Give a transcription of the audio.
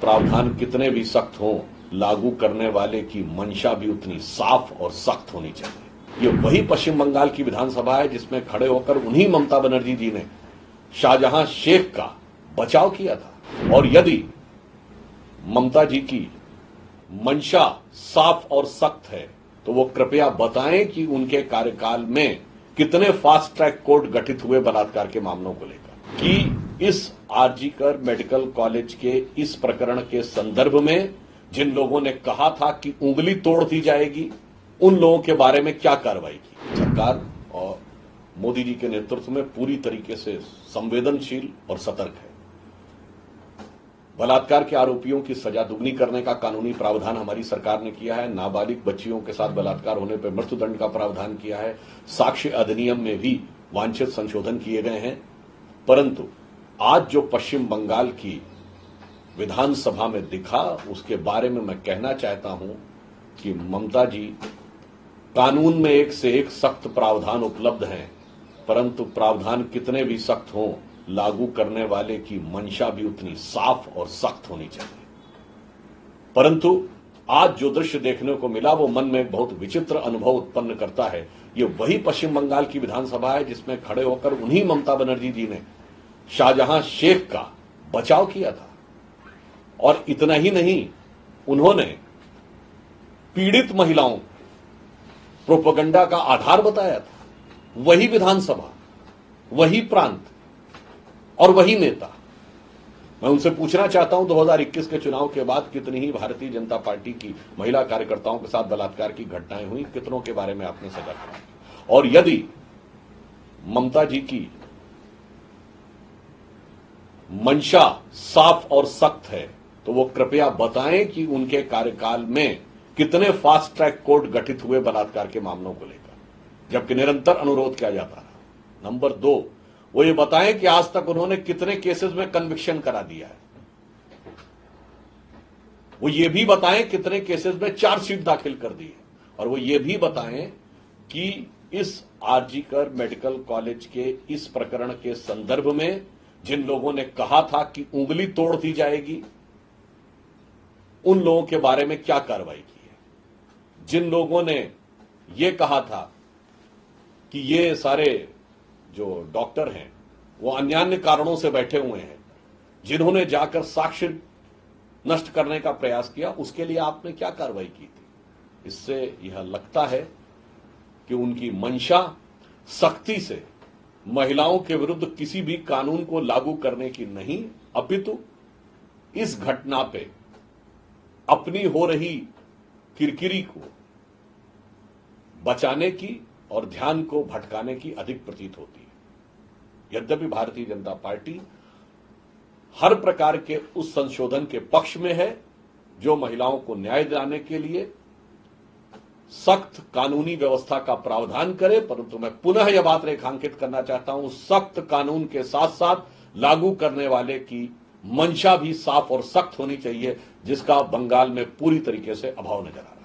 प्रावधान कितने भी सख्त हों, लागू करने वाले की मंशा भी उतनी साफ और सख्त होनी चाहिए। ये वही पश्चिम बंगाल की विधानसभा है जिसमें खड़े होकर उन्हीं ममता बनर्जी जी ने शाहजहां शेख का बचाव किया था। और यदि ममता जी की मंशा साफ और सख्त है तो वो कृपया बताएं कि उनके कार्यकाल में कितने फास्ट ट्रैक कोर्ट गठित हुए बलात्कार के मामलों को लेकर, कि इस आरजीकर मेडिकल कॉलेज के इस प्रकरण के संदर्भ में जिन लोगों ने कहा था कि उंगली तोड़ दी जाएगी, उन लोगों के बारे में क्या कार्रवाई की। सरकार और मोदी जी के नेतृत्व में पूरी तरीके से संवेदनशील और सतर्क है। बलात्कार के आरोपियों की सजा दुगनी करने का कानूनी प्रावधान हमारी सरकार ने किया है। नाबालिग बच्चियों के साथ बलात्कार होने पर मृत्युदंड का प्रावधान किया है। साक्ष्य अधिनियम में भी वांछित संशोधन किए गए हैं। परंतु आज जो पश्चिम बंगाल की विधानसभा में दिखा, उसके बारे में मैं कहना चाहता हूं कि ममता जी, कानून में एक से एक सख्त प्रावधान उपलब्ध हैं, परंतु प्रावधान कितने भी सख्त हों, लागू करने वाले की मंशा भी उतनी साफ और सख्त होनी चाहिए। परंतु आज जो दृश्य देखने को मिला वो मन में बहुत विचित्र अनुभव उत्पन्न करता है। ये वही पश्चिम बंगाल की विधानसभा है जिसमें खड़े होकर उन्हीं ममता बनर्जी जी ने शाहजहां शेख का बचाव किया था। और इतना ही नहीं, उन्होंने पीड़ित महिलाओं प्रोपेगेंडा का आधार बताया था। वही विधानसभा, वही प्रांत और वही नेता। मैं उनसे पूछना चाहता हूं, 2021 के चुनाव के बाद कितनी ही भारतीय जनता पार्टी की महिला कार्यकर्ताओं के साथ बलात्कार की घटनाएं हुई, कितनों के बारे में आपने सजा करा। और यदि ममता जी की मंशा साफ और सख्त है तो वो कृपया बताएं कि उनके कार्यकाल में कितने फास्ट ट्रैक कोर्ट गठित हुए बलात्कार के मामलों को लेकर, जबकि निरंतर अनुरोध किया जाता रहा। नंबर 2, वो ये बताएं कि आज तक उन्होंने कितने केसेस में कन्विक्शन करा दिया है। वो ये भी बताएं कितने केसेस में चार्जशीट दाखिल कर दी है। और वो ये भी बताएं कि इस आरजीकर मेडिकल कॉलेज के इस प्रकरण के संदर्भ में जिन लोगों ने कहा था कि उंगली तोड़ दी जाएगी, उन लोगों के बारे में क्या कार्रवाई की है। जिन लोगों ने यह कहा था कि ये सारे जो डॉक्टर हैं वो अन्यान्य कारणों से बैठे हुए हैं, जिन्होंने जाकर साक्ष्य नष्ट करने का प्रयास किया, उसके लिए आपने क्या कार्रवाई की थी। इससे यह लगता है कि उनकी मंशा सख्ती से महिलाओं के विरुद्ध किसी भी कानून को लागू करने की नहीं, अपितु इस घटना पे अपनी हो रही किरकिरी को बचाने की और ध्यान को भटकाने की अधिक प्रतीत होती है। यद्यपि भारतीय जनता पार्टी हर प्रकार के उस संशोधन के पक्ष में है जो महिलाओं को न्याय दिलाने के लिए सख्त कानूनी व्यवस्था का प्रावधान करे। परंतु मैं पुनः यह बात रेखांकित करना चाहता हूं, सख्त कानून के साथ साथ लागू करने वाले की मंशा भी साफ और सख्त होनी चाहिए, जिसका बंगाल में पूरी तरीके से अभाव नजर आ रहा है।